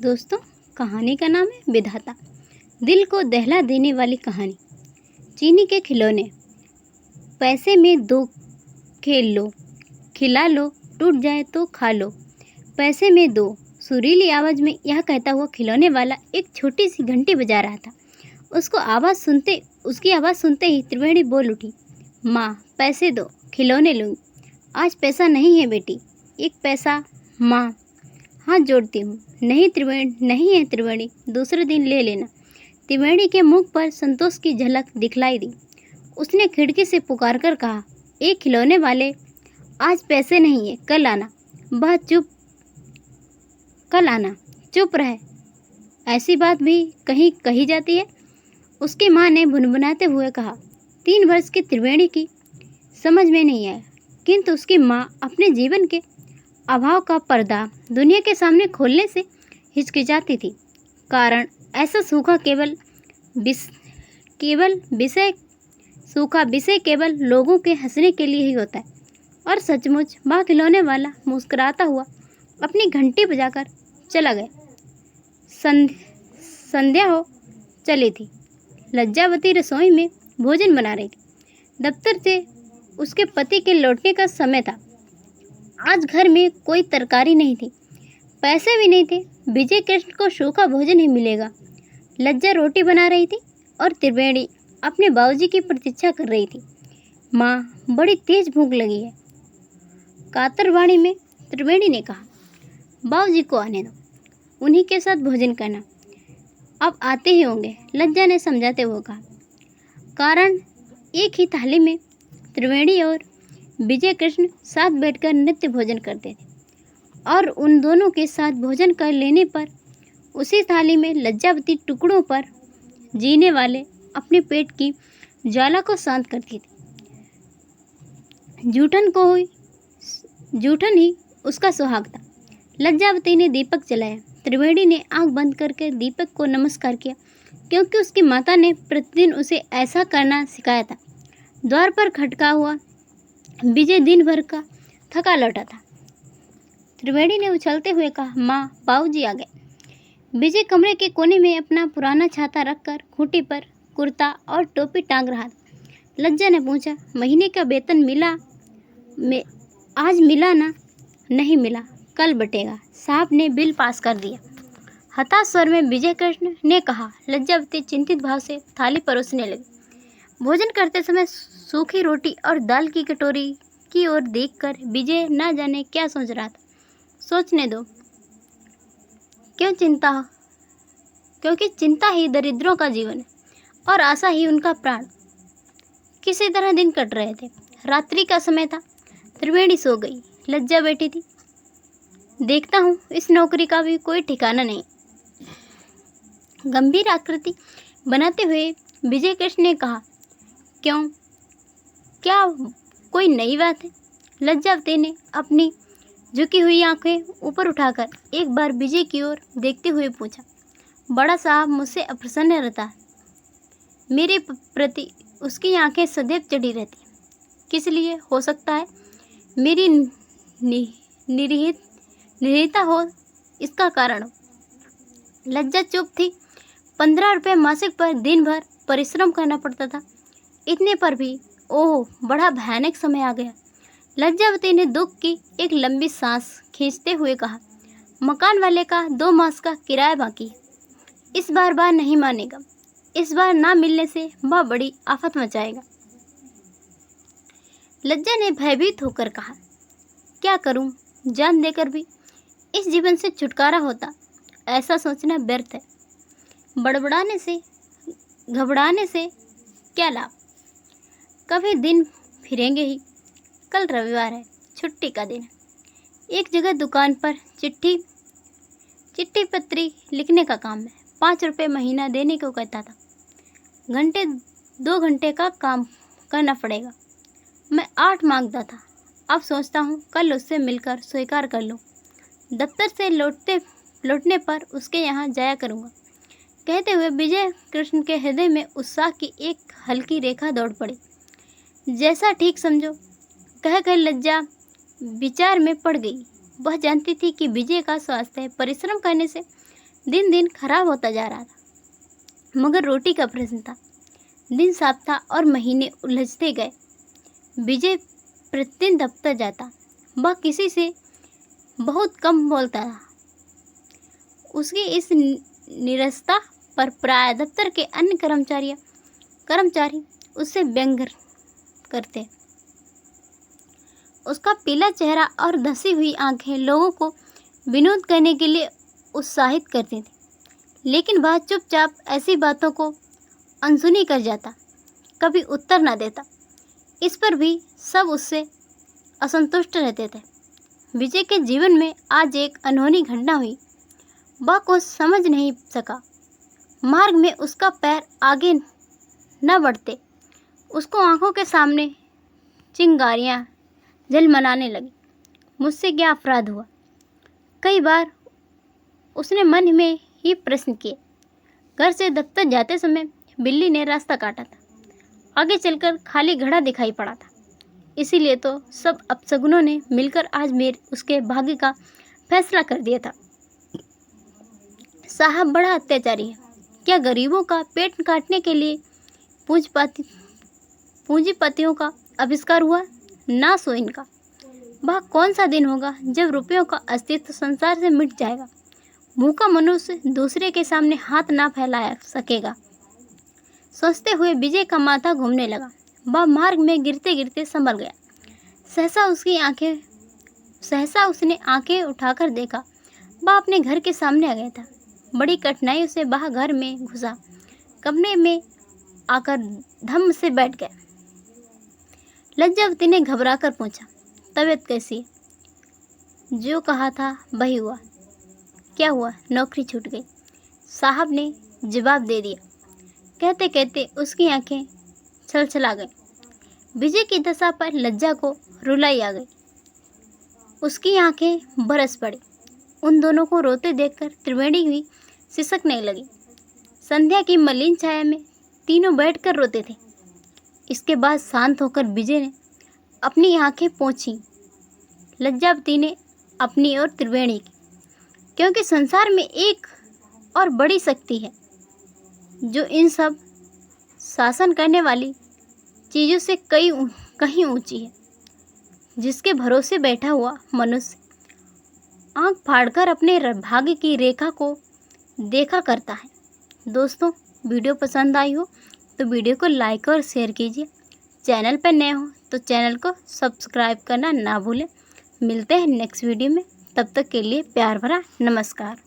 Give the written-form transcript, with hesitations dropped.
दोस्तों, कहानी का नाम है विधाता। दिल को दहला देने वाली कहानी। चीनी के खिलौने। पैसे में दो खेल लो, खिला लो, टूट जाए तो खा लो। पैसे में दो, सुरीली आवाज में यह कहता हुआ खिलौने वाला एक छोटी सी घंटी बजा रहा था। उसकी आवाज़ सुनते ही त्रिवेणी बोल उठी, माँ पैसे दो, खिलौने लूँगी। आज पैसा नहीं है बेटी, एक पैसा। माँ हाथ जोड़ती हूँ। नहीं है त्रिवेणी, दूसरे दिन ले लेना। त्रिवेणी के मुख पर संतोष की झलक दिखलाई दी। उसने खिड़की से पुकार कर कहा, एक खिलौने वाले, आज पैसे नहीं है, कल आना, चुप रहे। ऐसी बात भी कहीं कही जाती है? उसकी माँ ने भुनभुनाते हुए कहा। 3 वर्ष की त्रिवेणी की समझ में नहीं आया, किंतु उसकी माँ अपने जीवन के अभाव का पर्दा दुनिया के सामने खोलने से हिचकिचाती थी। कारण ऐसा सूखा विषय केवल लोगों के हंसने के लिए ही होता है। और सचमुच वह खिलौने वाला मुस्कुराता हुआ अपनी घंटी बजाकर चला गया। संध्या हो चली थी। लज्जावती रसोई में भोजन बना रही थी। दफ्तर से उसके पति के लौटने का समय था। आज घर में कोई तरकारी नहीं थी, पैसे भी नहीं थे। विजय कृष्ण को सूखा भोजन ही मिलेगा। लज्जा रोटी बना रही थी और त्रिवेणी अपने बाबूजी की प्रतीक्षा कर रही थी। माँ, बड़ी तेज भूख लगी है, कातर वाणी में त्रिवेणी ने कहा। बाबूजी को आने दो, उन्हीं के साथ भोजन करना, अब आते ही होंगे, लज्जा ने समझाते हुए कहा। कारण एक ही थाली में त्रिवेणी और विजय कृष्ण साथ बैठकर नित्य भोजन करते थे और उन दोनों के साथ भोजन कर लेने पर उसी थाली में लज्जावती टुकड़ों पर जीने वाले अपने पेट की ज्वाला को शांत करती थी। जूठन ही उसका सुहाग था। लज्जावती ने दीपक जलाया। त्रिवेणी ने आंख बंद करके दीपक को नमस्कार किया, क्योंकि उसकी माता ने प्रतिदिन उसे ऐसा करना सिखाया था। द्वार पर खटका हुआ विजय दिन भर का थका लौटा था। त्रिवेणी ने उछलते हुए कहा, माँ, बाबूजी आ गए। विजय कमरे के कोने में अपना पुराना छाता रखकर खूंटी पर कुर्ता और टोपी टांग रहा था। लज्जा ने पूछा, महीने का वेतन आज मिला ना? नहीं मिला, कल बटेगा, साहब ने बिल पास कर दिया। हताश स्वर में विजय कृष्ण ने कहा। लज्जावती चिंतित भाव से थाली परोसने लगी। भोजन करते समय सूखी रोटी और दाल की कटोरी की ओर देखकर विजय न जाने क्या सोच रहा था। सोचने दो, क्योंकि चिंता ही दरिद्रों का जीवन है और आशा ही उनका प्राण। किसी तरह दिन कट रहे थे। रात्रि का समय था। त्रिवेणी सो गई। लज्जा बैठी थी। देखता हूँ इस नौकरी का भी कोई ठिकाना नहीं। गंभीर आकृति बनाते हुए विजय कृष्ण ने कहा, क्यों, क्या कोई नई बात है? लज्जावती ने अपनी झुकी हुई आंखें ऊपर उठाकर एक बार विजय की ओर देखते हुए पूछा। बड़ा साहब मुझसे अप्रसन्न रहता है। मेरे प्रति उसकी आंखें सदैव चढ़ी रहती। किस लिए? हो सकता है मेरी निरीहता हो इसका कारण हो। लज्जा चुप थी। 15 रुपये मासिक पर दिन भर परिश्रम करना पड़ता था। इतने पर भी ओह, बड़ा भयानक समय आ गया। लज्जावती ने दुख की एक लंबी सांस खींचते हुए कहा, मकान वाले का 2 मास का किराया बाकी है। इस बार नहीं मानेगा। इस बार ना मिलने से वह बड़ी आफत मचाएगा। लज्जा ने भयभीत होकर कहा, क्या करूं? जान देकर भी इस जीवन से छुटकारा होता, ऐसा सोचना व्यर्थ है। घबराने से क्या लाभ? कभी दिन फिरेंगे ही। कल रविवार है, छुट्टी का दिन है। एक जगह दुकान पर चिट्ठी पत्री लिखने का काम है। 5 रुपये महीना देने को कहता था। 2 घंटे का काम करना पड़ेगा। मैं 8 मांगता था। अब सोचता हूँ कल उससे मिलकर स्वीकार कर लूँ। दफ्तर से लौटने पर उसके यहाँ जाया करूँगा। कहते हुए विजय कृष्ण के हृदय में उत्साह की एक हल्की रेखा दौड़ पड़ी। जैसा ठीक समझो, कहकर लज्जा विचार में पड़ गई। वह जानती थी कि विजय का स्वास्थ्य परिश्रम करने से दिन दिन खराब होता जा रहा था, मगर रोटी का प्रश्न था। दिन साफ था और महीने उलझते गए। विजय प्रतिदिन दफ्तर जाता। वह किसी से बहुत कम बोलता था। उसकी इस निरसता पर प्राय दफ्तर के अन्य कर्मचारी उससे व्यंग करते। उसका पीला चेहरा और धसी हुई आंखें लोगों को विनोद करने के लिए उत्साहित करती थी, लेकिन वह चुपचाप ऐसी बातों को अनसुनी कर जाता, कभी उत्तर न देता। इस पर भी सब उससे असंतुष्ट रहते थे। विजय के जीवन में आज एक अनहोनी घटना हुई। वह कुछ समझ नहीं सका। मार्ग में उसका पैर आगे न बढ़ते उसको आंखों के सामने चिंगारियां झलमलाने लगी। मुझसे क्या अपराध हुआ? कई बार उसने मन में ही प्रश्न किए। घर से दफ्तर जाते समय बिल्ली ने रास्ता काटा था। आगे चलकर खाली घड़ा दिखाई पड़ा था। इसीलिए तो सब अपशगुनों ने मिलकर आज उसके भाग्य का फैसला कर दिया था। साहब बड़ा अत्याचारी है। क्या गरीबों का पेट काटने के लिए पूंजीपतियों का आविष्कार हुआ? ना सो इनका। वह कौन सा दिन होगा जब रुपयों का अस्तित्व संसार से मिट जाएगा। भूखा मनुष्य दूसरे के सामने हाथ ना फैला सकेगा। सोचते हुए विजय का माथा घूमने लगा। वह मार्ग में गिरते गिरते संभल गया। सहसा उसने आंखें उठाकर देखा। वह अपने घर के सामने आ गया था। बड़ी कठिनाई से वह घर में घुसा। कमरे में आकर धम्म से बैठ गया। लज्जावती ने घबरा कर पूछा, तबीयत कैसी है? जो कहा था वही हुआ। क्या हुआ? नौकरी छूट गई, साहब ने जवाब दे दिया। कहते कहते उसकी आंखें छलछला गईं। विजय की दशा पर लज्जा को रुलाई आ गई। उसकी आंखें बरस पड़ी। उन दोनों को रोते देखकर त्रिवेणी हुई सिसकने लगी। संध्या की मलिन छाया में तीनों बैठकर रोते थे। इसके बाद शांत होकर विजय ने अपनी आंखें पोंछी। लज्जावती ने अपनी और त्रिवेणी की, क्योंकि संसार में एक और बड़ी शक्ति है जो इन सब शासन करने वाली चीज़ों से कहीं ऊंची है, जिसके भरोसे बैठा हुआ मनुष्य आंख फाड़कर अपने भाग्य की रेखा को देखा करता है। दोस्तों, वीडियो पसंद आई हो तो वीडियो को लाइक और शेयर कीजिए। चैनल पर नए हो तो चैनल को सब्सक्राइब करना ना भूलें। मिलते हैं नेक्स्ट वीडियो में। तब तक के लिए प्यार भरा नमस्कार।